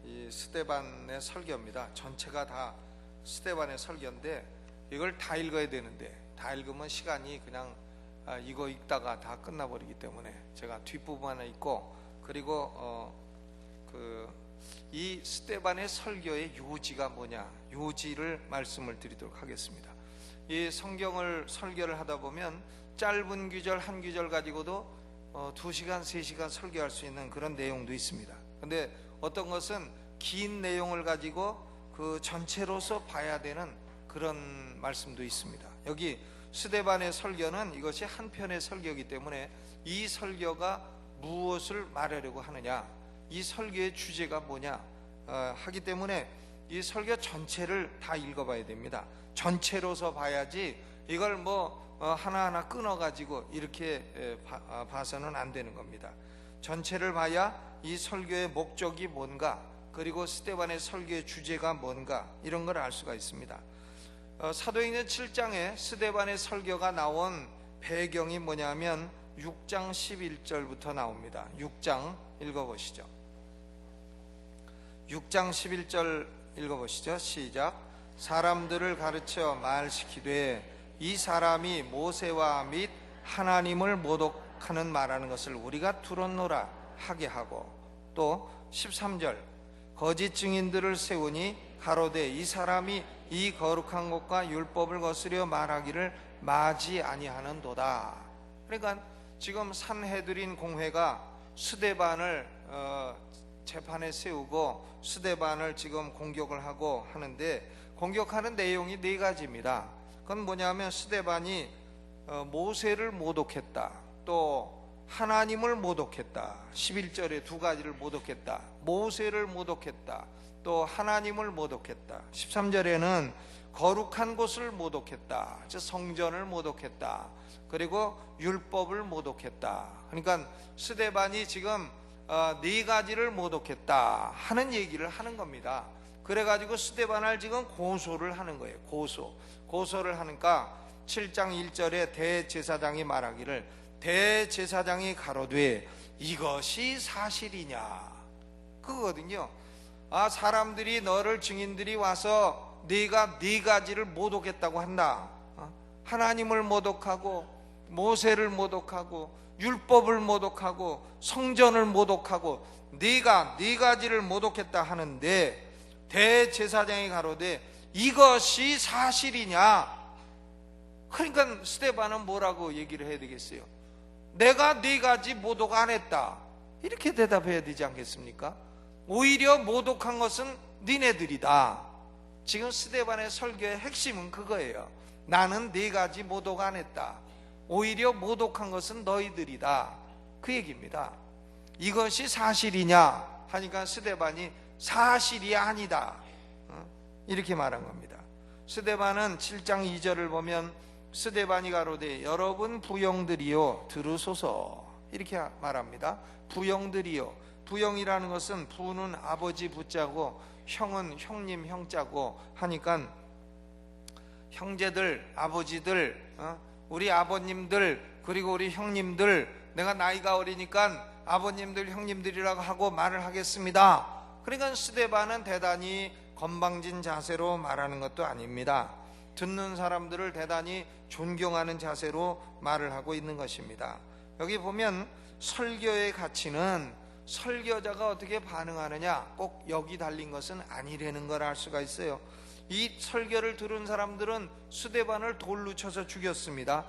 이 스데반의 설교입니다. 전체가 다 스데반의 설교인데 이걸 다 읽어야 되는데 다 읽으면 시간이 그냥 이거 읽다가 다 끝나버리기 때문에 제가 뒷부분만 읽고 그리고 이 스데반의 설교의 요지가 뭐냐, 요지를 말씀을 드리도록 하겠습니다. 이 성경을 설교를 하다 보면 짧은 구절 한 구절 가지고도 2시간 3시간 설교할 수 있는 그런 내용도 있습니다. 근데 어떤 것은 긴 내용을 가지고 그 전체로서 봐야 되는 그런 말씀도 있습니다. 여기 스데반의 설교는 이것이 한 편의 설교이기 때문에 이 설교가 무엇을 말하려고 하느냐, 이 설교의 주제가 뭐냐 하기 때문에 이 설교 전체를 다 읽어봐야 됩니다. 전체로서 봐야지 이걸 하나하나 끊어가지고 이렇게 봐서는 안 되는 겁니다. 전체를 봐야 이 설교의 목적이 뭔가, 그리고 스데반의 설교의 주제가 뭔가, 이런 걸 알 수가 있습니다. 사도행전 7장에 스데반의 설교가 나온 배경이 뭐냐면 6장 11절부터 나옵니다. 6장 읽어보시죠. 6장 11절 읽어보시죠. 시작. 사람들을 가르쳐 말시키되 이 사람이 모세와 및 하나님을 모독하는 말하는 것을 우리가 들었노라 하게 하고, 또 13절 거짓 증인들을 세우니 가로되 이 사람이 이 거룩한 것과 율법을 거스려 말하기를 마지 아니하는도다. 그러니까 지금 산헤드린 공회가 스데반을 재판에 세우고 스데반을 지금 공격을 하고 하는데, 공격하는 내용이 4가지입니다. 그건 뭐냐면 스데반이 모세를 모독했다, 또 하나님을 모독했다, 11절에 2가지를 모독했다, 모세를 모독했다, 또 하나님을 모독했다, 13절에는 거룩한 곳을 모독했다, 즉 성전을 모독했다, 그리고 율법을 모독했다. 그러니까 스데반이 지금 4가지를 모독했다 하는 얘기를 하는 겁니다. 그래가지고 스데반을 지금 고소를 하는 거예요. 고소를 하니까 7장 1절에 대제사장이 말하기를, 대제사장이 가로되 이것이 사실이냐, 그거거든요. 사람들이 너를 증인들이 와서 네가 4가지를 모독했다고 한다. 하나님을 모독하고 모세를 모독하고 율법을 모독하고 성전을 모독하고 네가 4가지를 모독했다 하는데, 대제사장이 가로되 이것이 사실이냐. 그러니까 스데반은 뭐라고 얘기를 해야 되겠어요? 내가 4가지 모독 안 했다, 이렇게 대답해야 되지 않겠습니까? 오히려 모독한 것은 니네들이다. 지금 스데반의 설교의 핵심은 그거예요. 나는 4가지 모독 안 했다, 오히려 모독한 것은 너희들이다, 그 얘기입니다. 이것이 사실이냐 하니까 스데반이 사실이 아니다, 이렇게 말한 겁니다. 스데반은 7장 2절을 보면 스데반이 가로되 여러분 부형들이요 들으소서, 이렇게 말합니다. 부형들이요, 부형이라는 것은 부는 아버지 부자고 형은 형님 형자고 하니까 형제들, 아버지들, 우리 아버님들, 그리고 우리 형님들, 내가 나이가 어리니까 아버님들 형님들이라고 하고 말을 하겠습니다. 그러니까 스데반은 대단히 건방진 자세로 말하는 것도 아닙니다. 듣는 사람들을 대단히 존경하는 자세로 말을 하고 있는 것입니다. 여기 보면 설교의 가치는 설교자가 어떻게 반응하느냐, 꼭 여기 달린 것은 아니라는 걸 알 수가 있어요. 이 설교를 들은 사람들은 스데반을 돌로 쳐서 죽였습니다.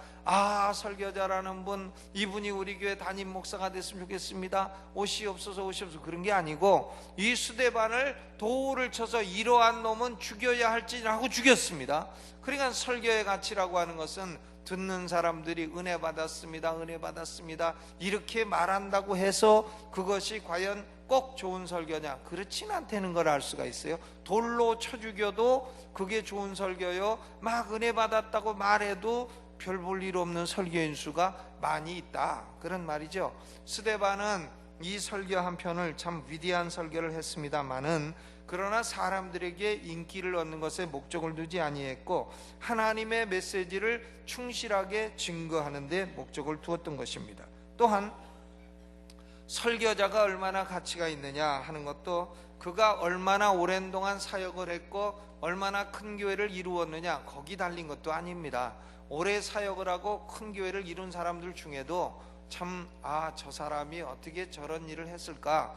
설교자라는 분, 이분이 우리 교회 담임 목사가 됐으면 좋겠습니다, 오시옵소서 오시옵소서, 그런 게 아니고 이 스데반을 돌을 쳐서 이러한 놈은 죽여야 할지라고 죽였습니다. 그러니까 설교의 가치라고 하는 것은 듣는 사람들이 은혜 받았습니다, 은혜 받았습니다 이렇게 말한다고 해서 그것이 과연 꼭 좋은 설교냐, 그렇진 않다는 걸 알 수가 있어요. 돌로 쳐 죽여도 그게 좋은 설교요, 막 은혜 받았다고 말해도 별 볼 일 없는 설교인 수가 많이 있다, 그런 말이죠. 스데반은 이 설교 한 편을 참 위대한 설교를 했습니다마는, 그러나 사람들에게 인기를 얻는 것에 목적을 두지 아니했고 하나님의 메시지를 충실하게 증거하는 데 목적을 두었던 것입니다. 또한 설교자가 얼마나 가치가 있느냐 하는 것도 그가 얼마나 오랜 동안 사역을 했고 얼마나 큰 교회를 이루었느냐 거기 달린 것도 아닙니다. 오래 사역을 하고 큰 교회를 이룬 사람들 중에도 참 저 사람이 어떻게 저런 일을 했을까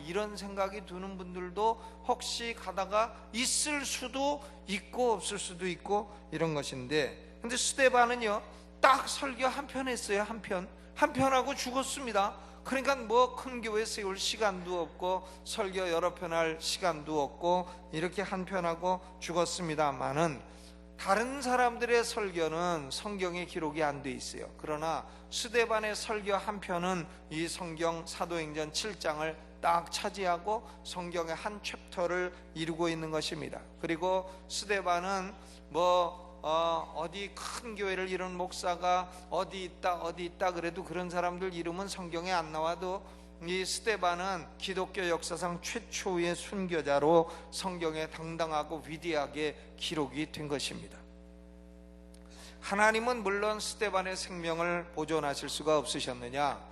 이런 생각이 드는 분들도 혹시 가다가 있을 수도 있고 없을 수도 있고 이런 것인데, 근데 스데반은요 딱 설교 한 편 했어요. 한 편 하고 죽었습니다. 그러니까 뭐 큰 교회 세울 시간도 없고 설교 여러 편 할 시간도 없고 이렇게 한 편 하고 죽었습니다만은 다른 사람들의 설교는 성경에 기록이 안 돼 있어요. 그러나 스데반의 설교 한 편은 이 성경 사도행전 7장을 딱 차지하고 성경의 한 챕터를 이루고 있는 것입니다. 그리고 스데반은 어디 큰 교회를 이룬 목사가 어디 있다 그래도 그런 사람들 이름은 성경에 안 나와도 이 스데반은 기독교 역사상 최초의 순교자로 성경에 당당하고 위대하게 기록이 된 것입니다. 하나님은 물론 스데반의 생명을 보존하실 수가 없으셨느냐?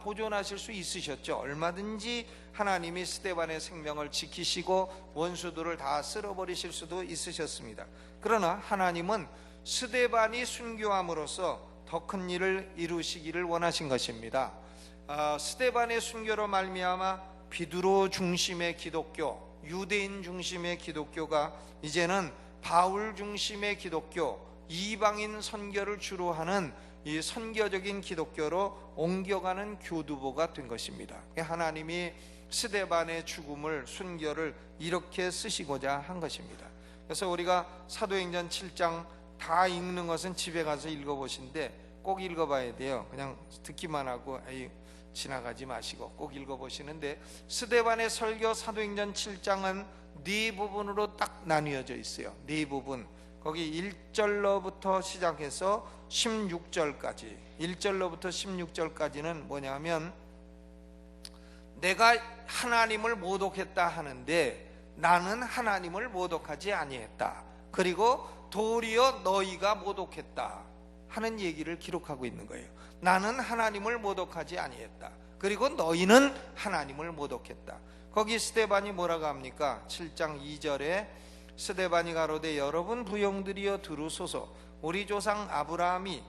보존하실 수 있으셨죠. 얼마든지 하나님이 스데반의 생명을 지키시고 원수들을 다 쓸어버리실 수도 있으셨습니다. 그러나 하나님은 스데반이 순교함으로써 더 큰 일을 이루시기를 원하신 것입니다. 스데반의 순교로 말미암아 비두로 중심의 기독교, 유대인 중심의 기독교가 이제는 바울 중심의 기독교, 이방인 선교를 주로 하는 이 선교적인 기독교로 옮겨가는 교두보가 된 것입니다. 하나님이 스데반의 죽음을, 순교를 이렇게 쓰시고자 한 것입니다. 그래서 우리가 사도행전 7장 다 읽는 것은 집에 가서 읽어보신데 꼭 읽어봐야 돼요. 그냥 듣기만 하고 지나가지 마시고 꼭 읽어보시는데, 스데반의 설교 사도행전 7장은 네 부분으로 딱 나뉘어져 있어요. 네 부분. 거기 1절로부터 시작해서 16절까지, 1절로부터 16절까지는 뭐냐면 내가 하나님을 모독했다 하는데 나는 하나님을 모독하지 아니했다. 그리고 도리어 너희가 모독했다 하는 얘기를 기록하고 있는 거예요. 나는 하나님을 모독하지 아니했다. 그리고 너희는 하나님을 모독했다. 거기 스데반이 뭐라고 합니까? 7장 2절에 스데반이 가로되 여러분 부용들이여 들으소서. 우리 조상 아브라함이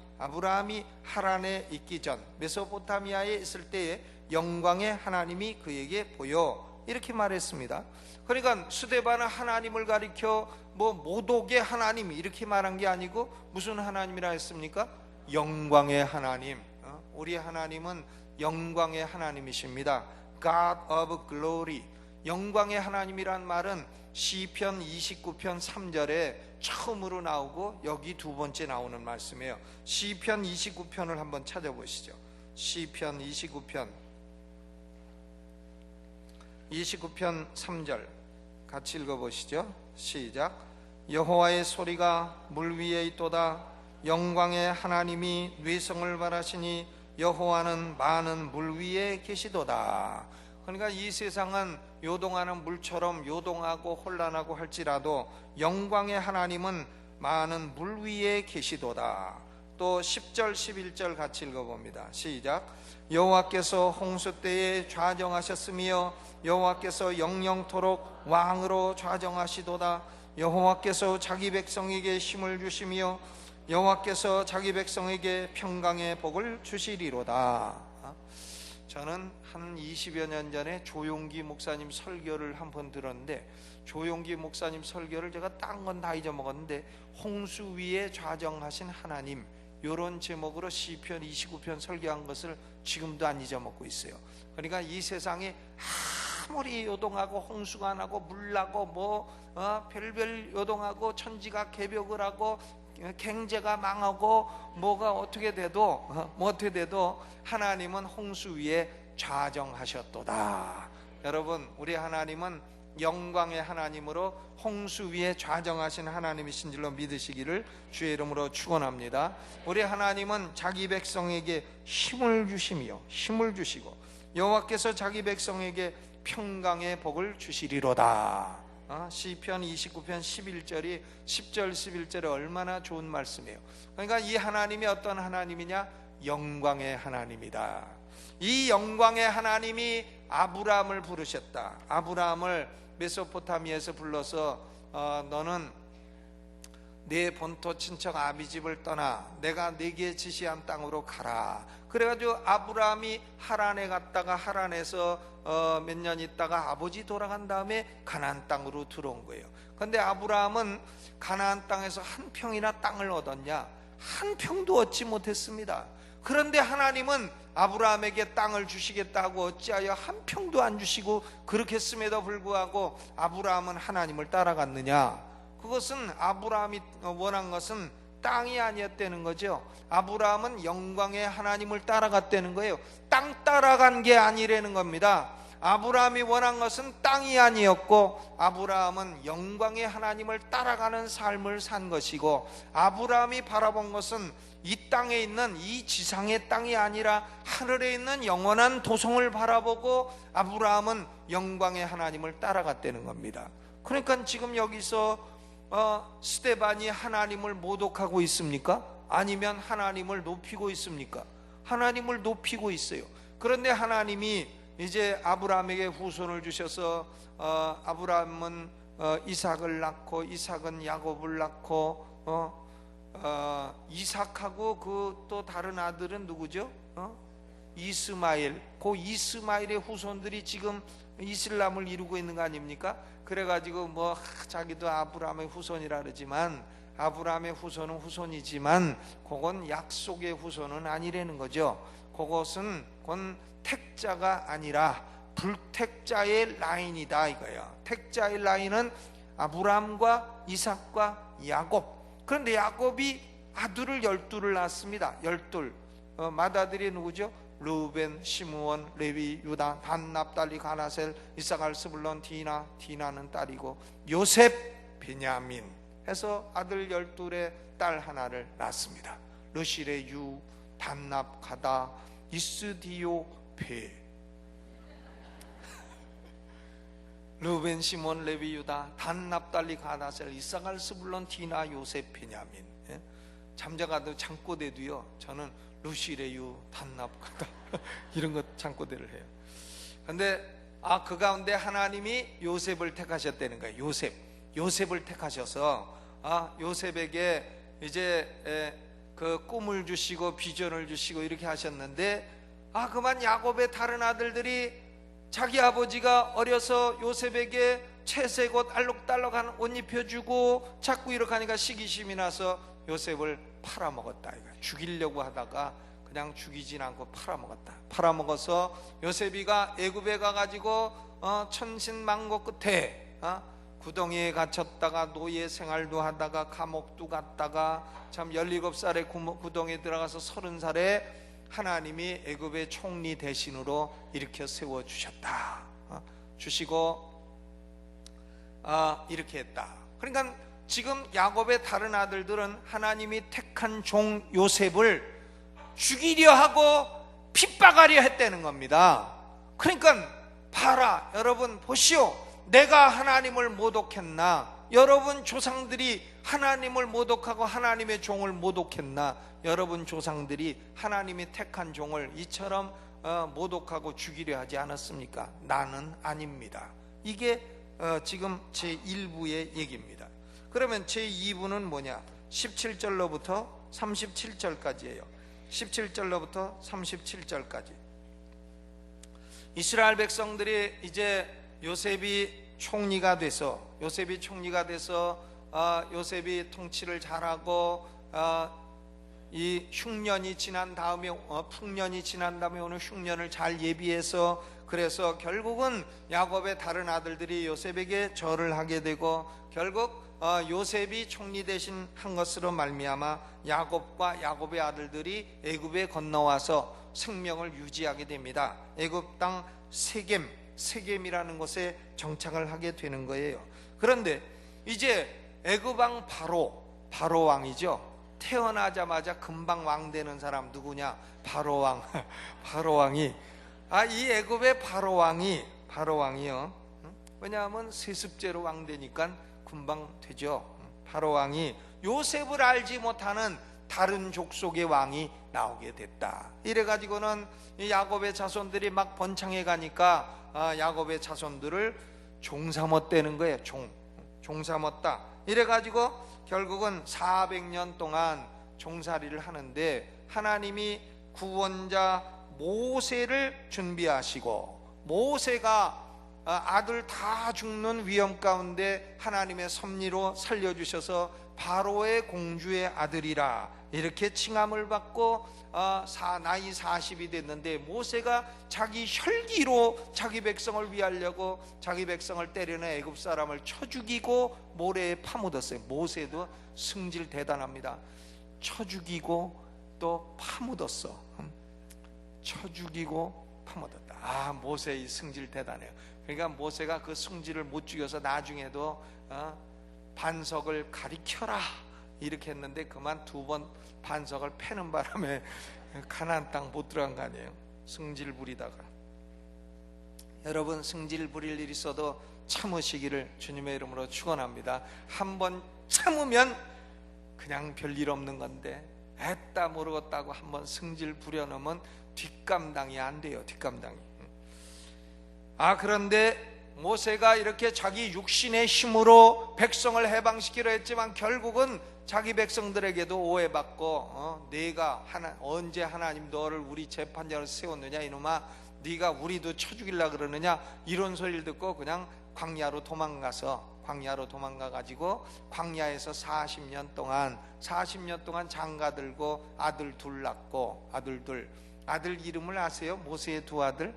하란에 있기 전 메소포타미아에 있을 때에 영광의 하나님이 그에게 보여, 이렇게 말했습니다. 그러니까 스데반은 하나님을 가리켜 모독의 하나님 이렇게 말한 게 아니고 무슨 하나님이라 했습니까? 영광의 하나님. 우리 하나님은 영광의 하나님이십니다. God of glory. 영광의 하나님이란 말은 시편 29편 3절에 처음으로 나오고 여기 두 번째 나오는 말씀이에요. 시편 29편을 한번 찾아보시죠. 시편 29편 3절 같이 읽어보시죠. 시작. 여호와의 소리가 물 위에 있도다. 영광의 하나님이 뇌성을 발하시니 여호와는 많은 물 위에 계시도다. 그러니까 이 세상은 요동하는 물처럼 요동하고 혼란하고 할지라도 영광의 하나님은 많은 물 위에 계시도다. 또 10절 11절 같이 읽어봅니다. 시작. 여호와께서 홍수 때에 좌정하셨으며 여호와께서 영영토록 왕으로 좌정하시도다. 여호와께서 자기 백성에게 힘을 주시며 여호와께서 자기 백성에게 평강의 복을 주시리로다. 저는 한 20여 년 전에 조용기 목사님 설교를 한번 들었는데, 조용기 목사님 설교를 제가 딴 건 다 잊어먹었는데 홍수 위에 좌정하신 하나님, 이런 제목으로 시편 29편 설교한 것을 지금도 안 잊어먹고 있어요. 그러니까 이 세상에 아무리 요동하고 홍수가 나고 물나고 별별 요동하고 천지가 개벽을 하고 경제가 망하고 뭐가 어떻게 돼도 하나님은 홍수 위에 좌정하셨도다. 여러분, 우리 하나님은 영광의 하나님으로 홍수 위에 좌정하신 하나님이신 줄로 믿으시기를 주의 이름으로 축원합니다. 우리 하나님은 자기 백성에게 힘을 주시고 여호와께서 자기 백성에게 평강의 복을 주시리로다. 시편 29편 11절이 10절 11절에 얼마나 좋은 말씀이에요. 그러니까 이 하나님이 어떤 하나님이냐? 영광의 하나님이다. 이 영광의 하나님이 아브라함을 부르셨다. 아브라함을 메소포타미아에서 불러서 너는 내 본토 친척 아비집을 떠나 내가 네게 지시한 땅으로 가라. 그래가지고 아브라함이 하란에 갔다가 하란에서 몇 년 있다가 아버지 돌아간 다음에 가나안 땅으로 들어온 거예요. 그런데 아브라함은 가나안 땅에서 한 평이나 땅을 얻었냐? 한 평도 얻지 못했습니다. 그런데 하나님은 아브라함에게 땅을 주시겠다 하고 어찌하여 한 평도 안 주시고 그렇게 했음에도 불구하고 아브라함은 하나님을 따라갔느냐? 그것은 아브라함이 원한 것은 땅이 아니었다는 거죠. 아브라함은 영광의 하나님을 따라갔다는 거예요. 땅 따라간 게 아니라는 겁니다. 아브라함이 원한 것은 땅이 아니었고 아브라함은 영광의 하나님을 따라가는 삶을 산 것이고, 아브라함이 바라본 것은 이 땅에 있는 이 지상의 땅이 아니라 하늘에 있는 영원한 도성을 바라보고 아브라함은 영광의 하나님을 따라갔다는 겁니다. 그러니까 지금 여기서 스데반이 하나님을 모독하고 있습니까? 아니면 하나님을 높이고 있습니까? 하나님을 높이고 있어요. 그런데 하나님이 이제 아브라함에게 후손을 주셔서 아브라함은 이삭을 낳고 이삭은 야곱을 낳고 이삭하고 그 또 다른 아들은 누구죠? 이스마엘. 그 이스마엘의 후손들이 지금 이슬람을 이루고 있는 거 아닙니까? 그래가지고 자기도 아브라함의 후손이라 그러지만 아브라함의 후손은 후손이지만 그건 약속의 후손은 아니라는 거죠. 그것은 택자가 아니라 불택자의 라인이다 이거야. 택자의 라인은 아브라함과 이삭과 야곱. 그런데 야곱이 아들을 12를 낳았습니다. 12. 맏아들이 누구죠? 르우벤, 시므온, 레위, 유다, 단, 납달리, 가나셀, 이사갈, 스불론, 디나. 디나는 딸이고 요셉, 베냐민 해서 아들 12의 딸 하나를 낳습니다. 르실의 유, 단납, 가다, 이스디오, 베. 르벤, 시몬, 레위, 유다, 단, 납달리, 가나셀, 이사갈, 스불론, 디나, 요셉, 베냐민. 잠자가도 창고대도요, 저는 루시레유, 단납, 가다 이런 것 창고대를 해요. 그런데 그 가운데 하나님이 요셉을 택하셨다는 거예요. 요셉을 택하셔서 요셉에게 이제 그 꿈을 주시고 비전을 주시고 이렇게 하셨는데, 그만 야곱의 다른 아들들이 자기 아버지가 어려서 요셉에게 채색 옷 알록달록한 옷 입혀주고 자꾸 이렇게 하니까 시기심이 나서 요셉을 팔아먹었다. 죽이려고 하다가 그냥 죽이진 않고 팔아먹었다. 팔아먹어서 요셉이가 애굽에 가가지고 천신만고 끝에 구덩이에 갇혔다가 노예 생활도 하다가 감옥도 갔다가 참 17살에 구덩이에 들어가서 30살에 하나님이 애굽의 총리 대신으로 일으켜 세워주셨다. 주시고 이렇게 했다. 그러니까 지금 야곱의 다른 아들들은 하나님이 택한 종 요셉을 죽이려 하고 핍박하려 했다는 겁니다. 그러니까 봐라, 여러분 보시오. 내가 하나님을 모독했나? 여러분 조상들이 하나님을 모독하고 하나님의 종을 모독했나? 여러분 조상들이 하나님이 택한 종을 이처럼 모독하고 죽이려 하지 않았습니까? 나는 아닙니다. 이게 지금 제1부의 얘기입니다. 그러면 제2부는 뭐냐? 17절로부터 37절까지예요. 17절로부터 37절까지. 이스라엘 백성들이 이제 요셉이 총리가 돼서 요셉이 통치를 잘하고 이 흉년이 지난 다음에 풍년이 지난 다음에 오는 흉년을 잘 예비해서, 그래서 결국은 야곱의 다른 아들들이 요셉에게 절을 하게 되고 결국 요셉이 총리 대신 한 것으로 말미암아 야곱과 야곱의 아들들이 애굽에 건너와서 생명을 유지하게 됩니다. 애굽 땅 세겜이라는 곳에 정착을 하게 되는 거예요. 그런데 이제 애굽 왕 바로 왕이죠. 태어나자마자 금방 왕 되는 사람 누구냐? 바로 왕이 이 애굽의 바로 왕이요. 왜냐하면 세습제로 왕 되니까 금방 되죠. 바로 왕이 요셉을 알지 못하는 다른 족속의 왕이 나오게 됐다. 이래가지고는 이 야곱의 자손들이 막 번창해 가니까 야곱의 자손들을 종 삼았다는 거예요. 종 삼았다. 이래가지고 결국은 400년 동안 종살이를 하는데 하나님이 구원자 모세를 준비하시고, 모세가 아들 다 죽는 위험 가운데 하나님의 섭리로 살려주셔서 바로의 공주의 아들이라 이렇게 칭함을 받고 나이 40이 됐는데, 모세가 자기 혈기로 자기 백성을 위하려고 자기 백성을 때리는 애굽 사람을 쳐 죽이고 모래에 파묻었어요. 모세도 승질 대단합니다. 쳐 죽이고 또 파묻었어. 쳐 죽이고 파묻었다. 모세의 승질 대단해요. 그러니까 모세가 그 승질을 못 죽여서 나중에도 반석을 가리켜라 이렇게 했는데, 그만 2번 반석을 패는 바람에 가나안 땅 못 들어간 거 아니에요. 승질 부리다가. 여러분, 승질 부릴 일이 있어도 참으시기를 주님의 이름으로 축원합니다. 한번 참으면 그냥 별일 없는 건데, 애따 모르겠다고 한번 승질 부려놓으면 뒷감당이 안 돼요. 뒷감당이. 그런데 모세가 이렇게 자기 육신의 힘으로 백성을 해방시키려 했지만 결국은 자기 백성들에게도 오해받고 내가 언제 하나님 너를 우리 재판자로 세웠느냐, 이놈아 네가 우리도 쳐 죽이려고 그러느냐, 이런 소리를 듣고 그냥 광야로 도망가가지고 광야에서 40년 동안 장가 들고 아들 둘 낳고, 아들 이름을 아세요? 모세의 두 아들,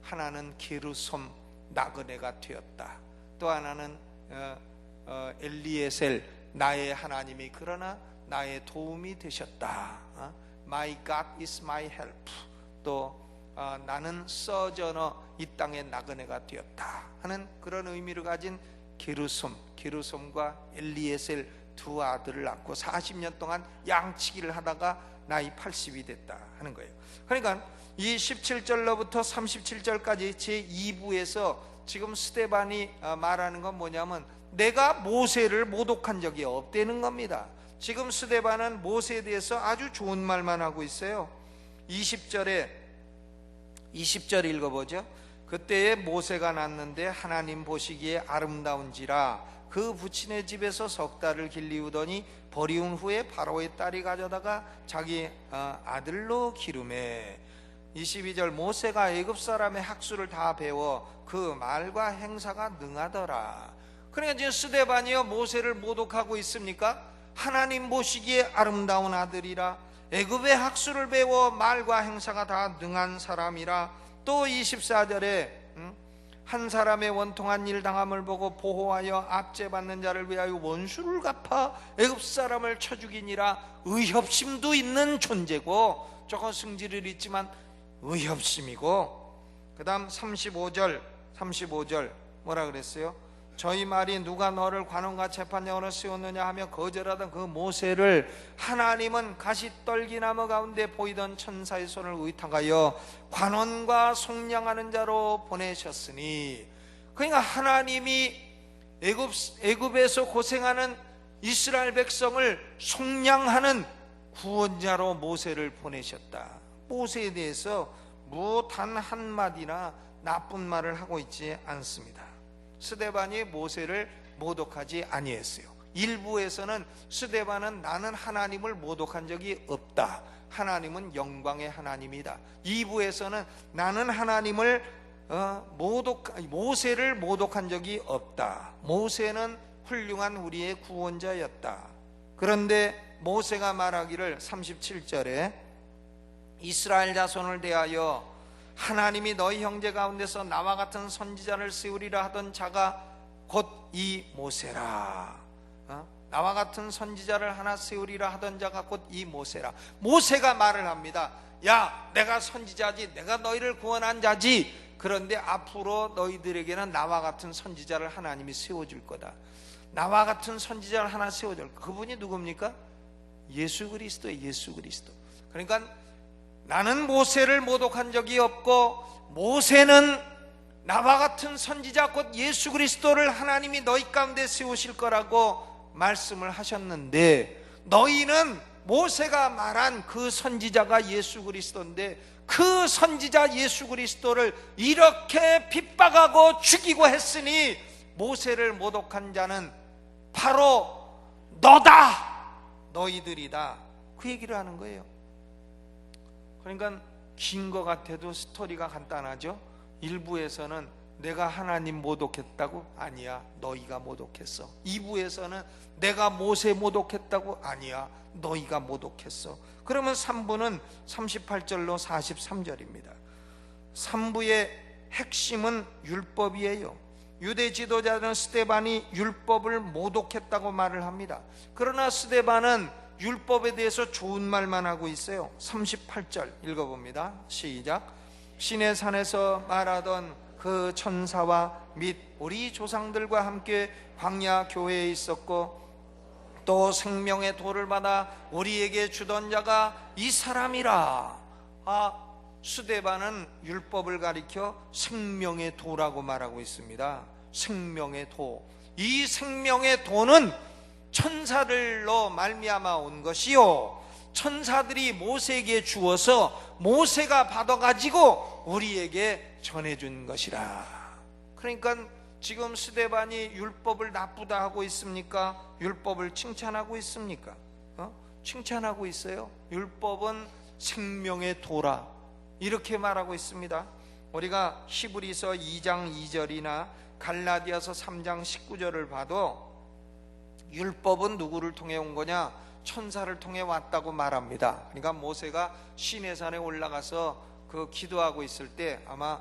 하나는 게르솜 나그네가 되었다. 또 하나는 엘리에셀, 나의 하나님이 그러나 나의 도움이 되셨다. My God is my help. 또 나는 서저너, 이 땅의 나그네가 되었다 하는 그런 의미를 가진 게르솜과 엘리에셀 두 아들을 낳고 40년 동안 양치기를 하다가 나이 80이 됐다 하는 거예요. 그러니까 이 17절로부터 37절까지 제2부에서 지금 스데반이 말하는 건 뭐냐면, 내가 모세를 모독한 적이 없다는 겁니다. 지금 스데반은 모세에 대해서 아주 좋은 말만 하고 있어요. 20절 읽어보죠. 그때에 모세가 낳는데 하나님 보시기에 아름다운지라 그 부친의 집에서 석 달을 길리우더니 버리운 후에 바로의 딸이 가져다가 자기 아들로 기르매. 22절 모세가 애굽 사람의 학수를 다 배워 그 말과 행사가 능하더라. 그러니까 지금 스데반이요 모세를 모독하고 있습니까? 하나님 보시기에 아름다운 아들이라, 애굽의 학수를 배워 말과 행사가 다 능한 사람이라. 또 24절에 한 사람의 원통한 일 당함을 보고 보호하여 압제받는 자를 위하여 원수를 갚아 애굽 사람을 쳐 죽이니라. 의협심도 있는 존재고, 조금 승질을 있지만 의협심이고. 그 다음 35절 뭐라 그랬어요? 저희 말이 누가 너를 관원과 재판장으로 세웠느냐 하며 거절하던 그 모세를 하나님은 가시떨기나무 가운데 보이던 천사의 손을 의탁하여 관원과 속량하는 자로 보내셨으니. 그러니까 하나님이 애굽에서 고생하는 이스라엘 백성을 속량하는 구원자로 모세를 보내셨다. 모세에 대해서 단 한마디나 나쁜 말을 하고 있지 않습니다. 스데반이 모세를 모독하지 아니했어요. 일부에서는 스데반은 나는 하나님을 모독한 적이 없다, 하나님은 영광의 하나님이다. 2부에서는 나는 하나님을 모세를 모독한 적이 없다, 모세는 훌륭한 우리의 구원자였다. 그런데 모세가 말하기를 37절에 이스라엘 자손을 대하여 하나님이 너희 형제 가운데서 나와 같은 선지자를 세우리라 하던 자가 곧 이 모세라. 나와 같은 선지자를 하나 세우리라 하던 자가 곧 이 모세라. 모세가 말을 합니다. 야, 내가 선지자지, 내가 너희를 구원한 자지. 그런데 앞으로 너희들에게는 나와 같은 선지자를 하나님이 세워줄 거다. 나와 같은 선지자를 하나 세워줄 거다. 그분이 누굽니까? 예수 그리스도예요. 예수 그리스도. 그러니까 나는 모세를 모독한 적이 없고, 모세는 나와 같은 선지자 곧 예수 그리스도를 하나님이 너희 가운데 세우실 거라고 말씀을 하셨는데, 너희는 모세가 말한 그 선지자가 예수 그리스도인데, 그 선지자 예수 그리스도를 이렇게 핍박하고 죽이고 했으니 모세를 모독한 자는 바로 너다, 너희들이다, 그 얘기를 하는 거예요. 그러니까 긴 것 같아도 스토리가 간단하죠. 1부에서는 내가 하나님 모독했다고? 아니야, 너희가 모독했어. 2부에서는 내가 모세 모독했다고? 아니야, 너희가 모독했어. 그러면 3부는 38절로 43절입니다 3부의 핵심은 율법이에요. 유대 지도자는 스데반이 율법을 모독했다고 말을 합니다. 그러나 스데반은 율법에 대해서 좋은 말만 하고 있어요. 38절 읽어봅니다. 시작. 시내 산에서 말하던 그 천사와 및 우리 조상들과 함께 광야 교회에 있었고 또 생명의 도를 받아 우리에게 주던 자가 이 사람이라. 스데반은 율법을 가리켜 생명의 도라고 말하고 있습니다. 생명의 도. 이 생명의 도는 천사들로 말미암아 온 것이요, 천사들이 모세에게 주어서 모세가 받아가지고 우리에게 전해준 것이라. 그러니까 지금 스데반이 율법을 나쁘다 하고 있습니까? 율법을 칭찬하고 있습니까? 칭찬하고 있어요. 율법은 생명의 도라, 이렇게 말하고 있습니다. 우리가 히브리서 2장 2절이나 갈라디아서 3장 19절을 봐도 율법은 누구를 통해 온 거냐? 천사를 통해 왔다고 말합니다. 그러니까 모세가 시내산에 올라가서 그 기도하고 있을 때 아마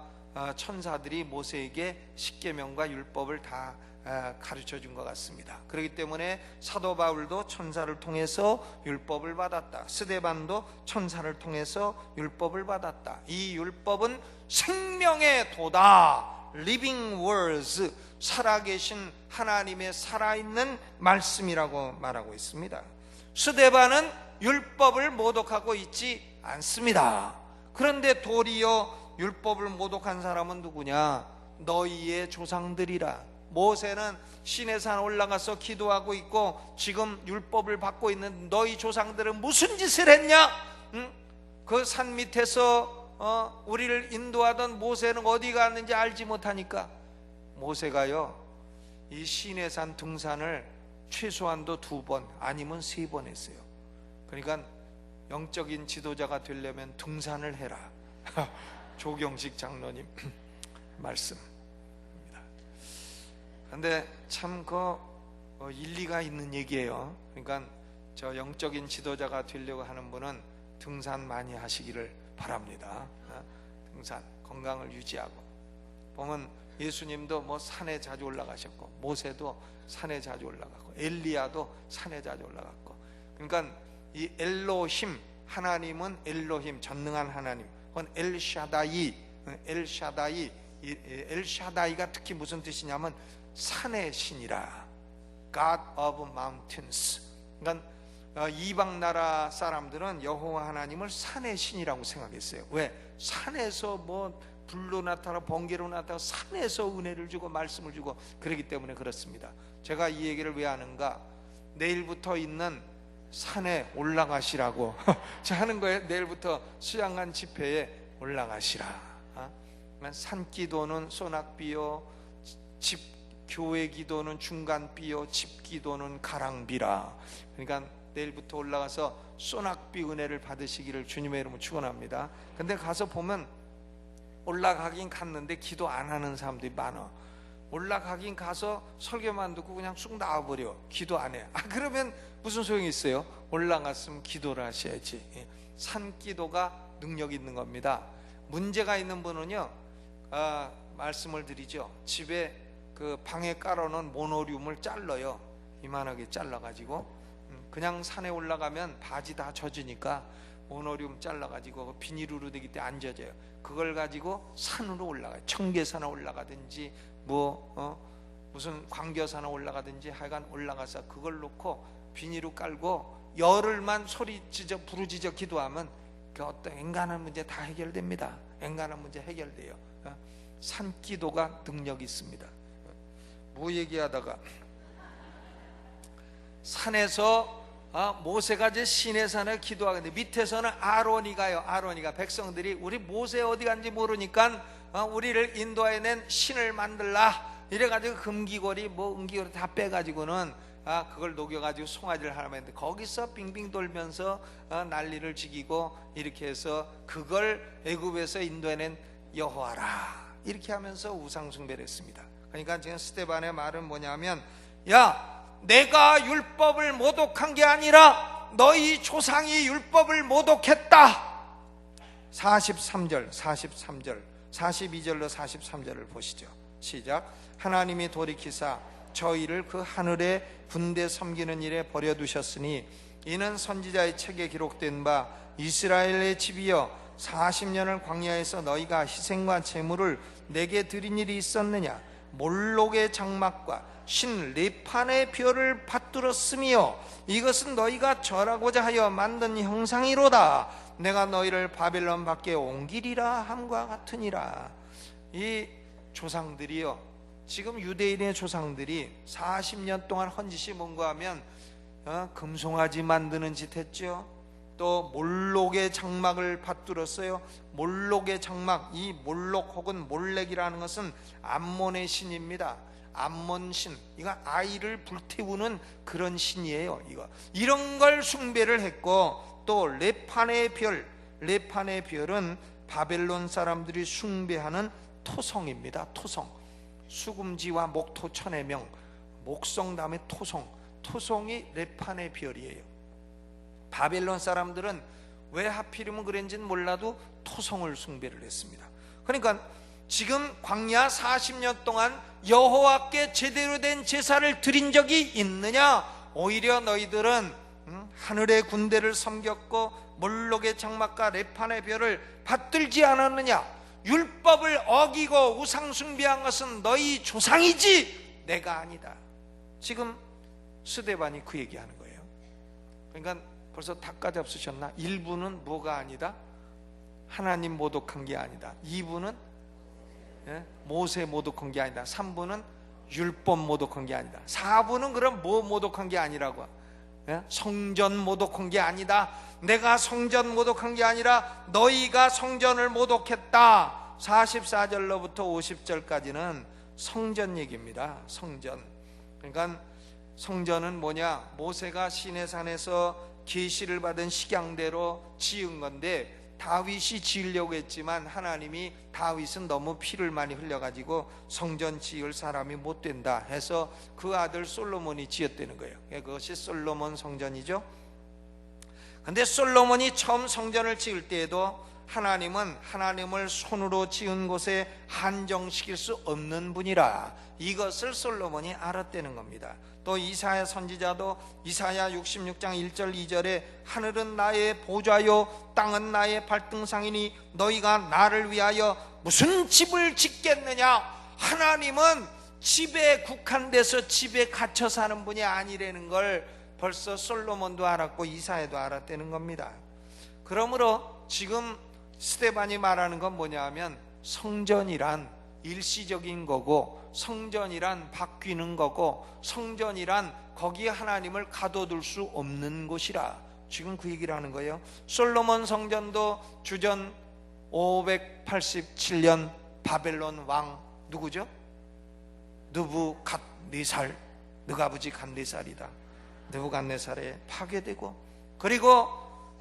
천사들이 모세에게 십계명과 율법을 다 가르쳐 준 것 같습니다. 그렇기 때문에 사도 바울도 천사를 통해서 율법을 받았다. 스데반도 천사를 통해서 율법을 받았다. 이 율법은 생명의 도다. Living words, 살아계신 하나님의 살아있는 말씀이라고 말하고 있습니다. 스데반은 율법을 모독하고 있지 않습니다. 그런데 도리어 율법을 모독한 사람은 누구냐? 너희의 조상들이라. 모세는 시내산 올라가서 기도하고 있고 지금 율법을 받고 있는 너희 조상들은 무슨 짓을 했냐? 그 산 밑에서 우리를 인도하던 모세는 어디 갔는지 알지 못하니까 모세가요, 이 시내산 등산을 최소한도 2번 아니면 3번 했어요. 그러니까 영적인 지도자가 되려면 등산을 해라. 조경식 장로님 말씀입니다. 그런데 참 일리가 있는 얘기예요. 그러니까 저 영적인 지도자가 되려고 하는 분은 등산 많이 하시기를 바랍니다. 등산, 건강을 유지하고. 보면 예수님도 뭐 산에 자주 올라가셨고, 모세도 산에 자주 올라가고, 엘리야도 산에 자주 올라갔고. 그러니까 이 엘로힘, 하나님은 엘로힘, 전능한 하나님, 그건 엘샤다이, 엘샤다이가 특히 무슨 뜻이냐면 산의 신이라. God of Mountains. 그러니까 이방 나라 사람들은 여호와 하나님을 산의 신이라고 생각했어요. 왜? 산에서 뭐 불로 나타나 번개로 나타나 산에서 은혜를 주고 말씀을 주고 그러기 때문에 그렇습니다. 제가 이 얘기를 왜 하는가? 내일부터 있는 산에 올라가시라고 하는 거예요. 내일부터 수양관 집회에 올라가시라. 산기도는 소낙비요, 교회 기도는 중간비요, 집기도는 가랑비라. 그러니까 내일부터 올라가서 소낙비 은혜를 받으시기를 주님의 이름으로 축원합니다. 근데 가서 보면 올라가긴 갔는데 기도 안 하는 사람들이 많아. 올라가긴 가서 설교만 듣고 그냥 쑥 나와버려. 기도 안 해. 그러면 무슨 소용이 있어요? 올라갔으면 기도를 하셔야지. 산기도가 능력 있는 겁니다. 문제가 있는 분은요, 말씀을 드리죠. 집에 그 방에 깔아놓은 모노리움을 잘라요. 이만하게 잘라가지고 그냥 산에 올라가면 바지 다 젖으니까 모노리움 잘라가지고 비닐으로 되기 때문에 안 젖어요. 그걸 가지고 산으로 올라가요. 청계산에 올라가든지 무슨 광교산에 올라가든지 하여간 올라가서 그걸 놓고 비닐로 깔고 열흘만 소리지져 부르짖어 기도하면 그 어떤 앵간한 문제 다 해결됩니다. 앵간한 문제 해결돼요. 산기도가 능력이 있습니다. 뭐 얘기하다가 산에서 모세가 이제 시내산에 기도하는데 밑에서는 아론이가요. 아론이가 백성들이 우리 모세 어디 간지 모르니까 우리를 인도해낸 신을 만들라 이래가지고 금기고리 뭐 은기고리 다 빼가지고는 그걸 녹여가지고 송아지를 하나 만드는데 거기서 빙빙 돌면서 난리를 지기고 이렇게 해서 그걸 애굽에서 인도해낸 여호와라 이렇게 하면서 우상숭배를 했습니다. 그러니까 지금 스데반의 말은 뭐냐면, 야, 내가 율법을 모독한 게 아니라 너희 조상이 율법을 모독했다. 42절로 43절을 보시죠. 시작. 하나님이 돌이키사 저희를 그 하늘의 군대 섬기는 일에 버려두셨으니 이는 선지자의 책에 기록된 바 이스라엘의 집이여 40년을 광야에서 너희가 희생과 제물을 내게 드린 일이 있었느냐. 몰록의 장막과 신 레판의 별을 받들었으며 이것은 너희가 절하고자 하여 만든 형상이로다. 내가 너희를 바벨론 밖에 옮기리라 함과 같으니라. 이 조상들이요, 지금 유대인의 조상들이 40년 동안 한 짓이 뭔가 하면 금송아지 만드는 짓 했죠. 또 몰록의 장막을 받들었어요. 몰록의 장막, 이 몰록 혹은 몰렉이라는 것은 암몬의 신입니다. 암몬 신, 이거 아이를 불태우는 그런 신이에요. 이런 걸 숭배를 했고, 또 레판의 별, 레판의 별은 바벨론 사람들이 숭배하는 토성입니다. 토성, 수금지와 목토 천의 명, 목성 다음에 토성, 토성이 레판의 별이에요. 바벨론 사람들은 왜 하필이면 그런지는 몰라도 토성을 숭배를 했습니다. 그러니까 지금 광야 40년 동안 여호와께 제대로 된 제사를 드린 적이 있느냐? 오히려 너희들은 하늘의 군대를 섬겼고 몰록의 장막과 레판의 별을 받들지 않았느냐? 율법을 어기고 우상 숭배한 것은 너희 조상이지 내가 아니다. 지금 스데반이 그 얘기하는 거예요. 그러니까 벌써 닭까지 없으셨나? 1부는 뭐가 아니다? 하나님 모독한 게 아니다. 2부는 모세 모독한 게 아니다. 3부는 율법 모독한 게 아니다. 4부는 그럼 뭐 모독한 게 아니라고? 성전 모독한 게 아니다. 내가 성전 모독한 게 아니라 너희가 성전을 모독했다. 44절로부터 50절까지는 성전 얘기입니다. 성전. 그러니까 성전은 뭐냐? 모세가 시내산에서 계시를 받은 식양대로 지은 건데 다윗이 지으려고 했지만 하나님이 다윗은 너무 피를 많이 흘려가지고 성전 지을 사람이 못 된다 해서 그 아들 솔로몬이 지었다는 거예요. 그것이 솔로몬 성전이죠. 근데 솔로몬이 처음 성전을 지을 때에도 하나님은 하나님을 손으로 지은 곳에 한정시킬 수 없는 분이라 이것을 솔로몬이 알았다는 겁니다. 또 이사야 선지자도 이사야 66장 1절 2절에 하늘은 나의 보좌요 땅은 나의 발등상이니 너희가 나를 위하여 무슨 집을 짓겠느냐. 하나님은 집에 국한돼서 집에 갇혀 사는 분이 아니라는 걸 벌써 솔로몬도 알았고 이사야도 알았다는 겁니다. 그러므로 지금 스데반이 말하는 건 뭐냐 하면 성전이란 일시적인 거고 성전이란 바뀌는 거고 성전이란 거기에 하나님을 가둬둘 수 없는 곳이라 지금 그 얘기를 하는 거예요. 솔로몬 성전도 주전 587년 바벨론 왕 누구죠? 느부갓네살, 너가 아버지 갓네살이다. 느부갓네살에 파괴되고 그리고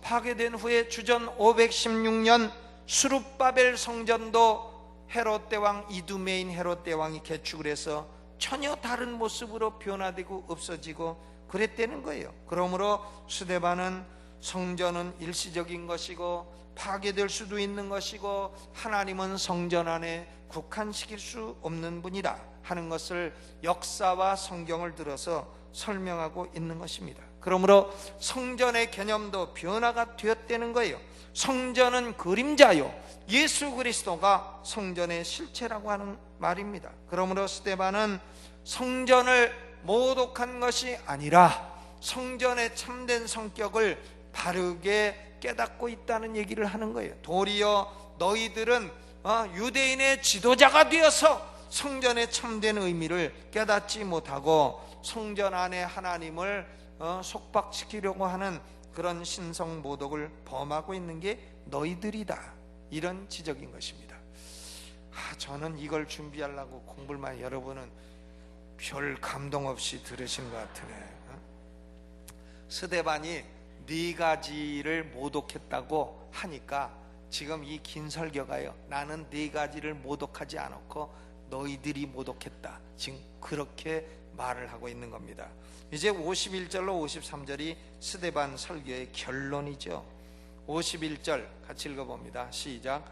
파괴된 후에 주전 516년 수룹바벨 성전도 헤롯 대왕 이두메인 헤롯 대왕이 개축을 해서 전혀 다른 모습으로 변화되고 없어지고 그랬다는 거예요. 그러므로 스데반은 성전은 일시적인 것이고 파괴될 수도 있는 것이고 하나님은 성전 안에 국한시킬 수 없는 분이다 하는 것을 역사와 성경을 들어서 설명하고 있는 것입니다. 그러므로 성전의 개념도 변화가 되었다는 거예요. 성전은 그림자요 예수 그리스도가 성전의 실체라고 하는 말입니다. 그러므로 스데반은 성전을 모독한 것이 아니라 성전의 참된 성격을 바르게 깨닫고 있다는 얘기를 하는 거예요. 도리어 너희들은 유대인의 지도자가 되어서 성전의 참된 의미를 깨닫지 못하고 성전 안에 하나님을 속박시키려고 하는 그런 신성모독을 범하고 있는 게 너희들이다, 이런 지적인 것입니다. 저는 이걸 준비하려고 공부를 많이, 여러분은 별 감동 없이 들으신 것 같으네. 스데반이 4가지를 모독했다고 하니까 지금 이 긴 설교가요, 나는 4가지를 모독하지 않았고 너희들이 모독했다, 지금 그렇게 말을 하고 있는 겁니다. 이제 51절로 53절이 스데반 설교의 결론이죠. 51절 같이 읽어봅니다. 시작.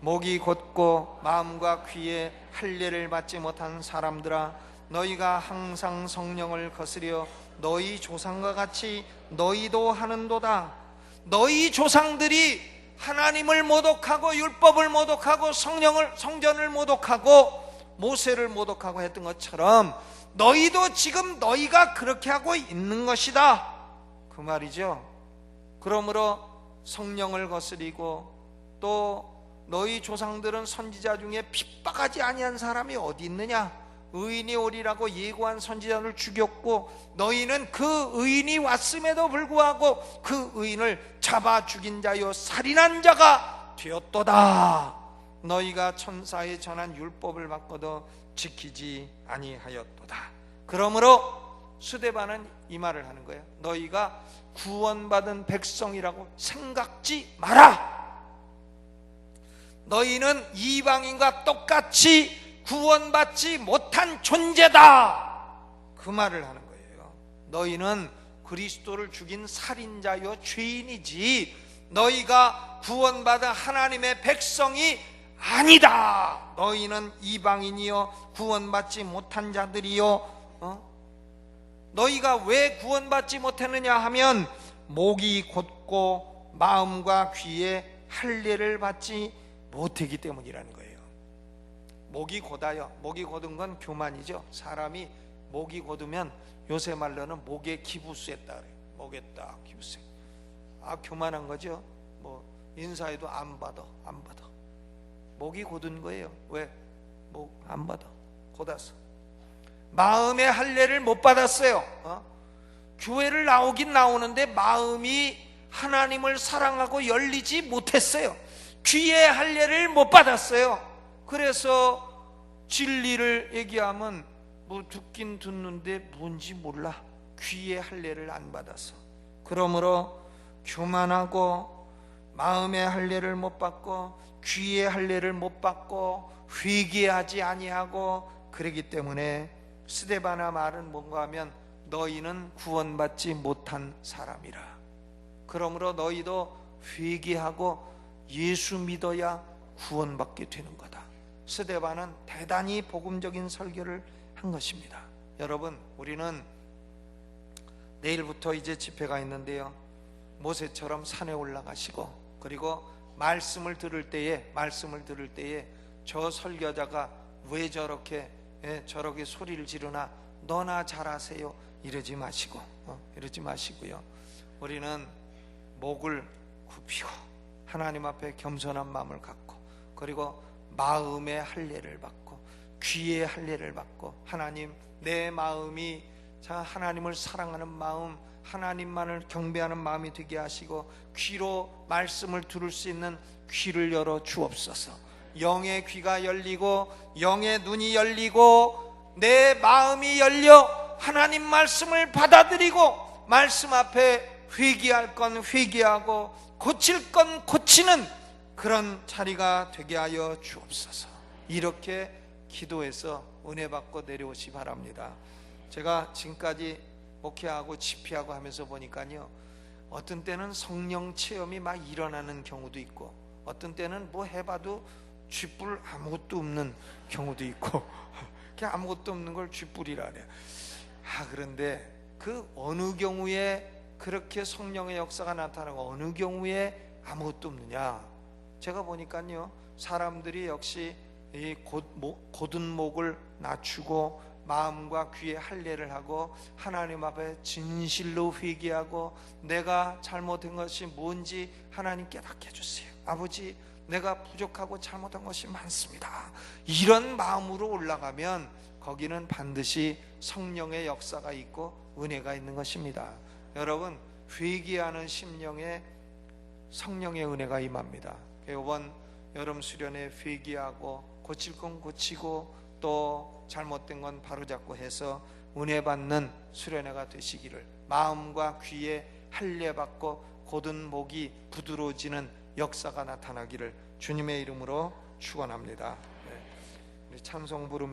목이 곧고 마음과 귀에 할례를 받지 못한 사람들아, 너희가 항상 성령을 거스려 너희 조상과 같이 너희도 하는도다. 너희 조상들이 하나님을 모독하고 율법을 모독하고 성전을 모독하고 모세를 모독하고 했던 것처럼 너희도 지금 너희가 그렇게 하고 있는 것이다, 그 말이죠. 그러므로 성령을 거스리고 또 너희 조상들은 선지자 중에 핍박하지 아니한 사람이 어디 있느냐, 의인이 오리라고 예고한 선지자를 죽였고 너희는 그 의인이 왔음에도 불구하고 그 의인을 잡아 죽인 자요 살인한 자가 되었도다. 너희가 천사에 전한 율법을 받고도 지키지 아니하였도다. 그러므로 스데반은 이 말을 하는 거예요. 너희가 구원받은 백성이라고 생각지 마라. 너희는 이방인과 똑같이 구원받지 못한 존재다, 그 말을 하는 거예요. 너희는 그리스도를 죽인 살인자요 죄인이지 너희가 구원받은 하나님의 백성이 아니다. 너희는 이방인이요 구원받지 못한 자들이요. 너희가 왜 구원받지 못했느냐 하면 목이 곧고 마음과 귀에 할례를 받지 못했기 때문이라는 거예요. 목이 곧아요. 목이 곧은 건 교만이죠. 사람이 목이 곧으면 요새 말로는 목에 기부수했다 그래요. 목에 딱 기부수. 교만한 거죠. 뭐 인사해도 안 받아. 목이 곧은 거예요. 왜? 목 안 받아. 곧았어. 마음의 할례를 못 받았어요. 교회를 나오긴 나오는데 마음이 하나님을 사랑하고 열리지 못했어요. 귀의 할례를 못 받았어요. 그래서 진리를 얘기하면 뭐 듣긴 듣는데 뭔지 몰라. 귀의 할례를 안 받아서. 그러므로 교만하고 마음의 할례를 못 받고 귀의 할례를 못 받고 회개하지 아니하고 그러기 때문에 스데반의 말은 뭔가 하면 너희는 구원받지 못한 사람이라. 그러므로 너희도 회개하고 예수 믿어야 구원받게 되는 거다. 스데반은 대단히 복음적인 설교를 한 것입니다. 여러분, 우리는 내일부터 이제 집회가 있는데요, 모세처럼 산에 올라가시고 그리고 말씀을 들을 때에 저 설교자가 왜 저렇게 소리를 지르나 너나 잘하세요 이러지 마시고요. 우리는 목을 굽히고 하나님 앞에 겸손한 마음을 갖고 그리고 마음의 할례를 받고 귀의 할례를 받고 하나님, 내 마음이 하나님을 사랑하는 마음, 하나님만을 경배하는 마음이 되게 하시고 귀로 말씀을 들을 수 있는 귀를 열어 주옵소서. 영의 귀가 열리고 영의 눈이 열리고 내 마음이 열려 하나님 말씀을 받아들이고 말씀 앞에 회개할 건 회개하고 고칠 건 고치는 그런 자리가 되게 하여 주옵소서. 이렇게 기도해서 은혜 받고 내려오시 바랍니다. 제가 지금까지 목회하고 집회하고 하면서 보니까요, 어떤 때는 성령 체험이 막 일어나는 경우도 있고 어떤 때는 뭐 해봐도 쥐뿔 아무것도 없는 경우도 있고 그냥 아무것도 없는 걸 쥐뿔이라 그래요. 그런데 그 어느 경우에 그렇게 성령의 역사가 나타나고 어느 경우에 아무것도 없느냐, 제가 보니까요, 사람들이 역시 이 곧은 목을 낮추고 마음과 귀에 할례를 하고 하나님 앞에 진실로 회개하고 내가 잘못한 것이 뭔지 하나님 깨닫게 해주세요. 아버지, 내가 부족하고 잘못한 것이 많습니다. 이런 마음으로 올라가면 거기는 반드시 성령의 역사가 있고 은혜가 있는 것입니다. 여러분, 회개하는 심령에 성령의 은혜가 임합니다. 이번 여름 수련회 회개하고 고칠 건 고치고 또 잘못된 건 바로잡고 해서 은혜 받는 수련회가 되시기를, 마음과 귀에 할례 받고 곧은 목이 부드러워지는 역사가 나타나기를 주님의 이름으로 축원합니다. 우리 찬송 부르며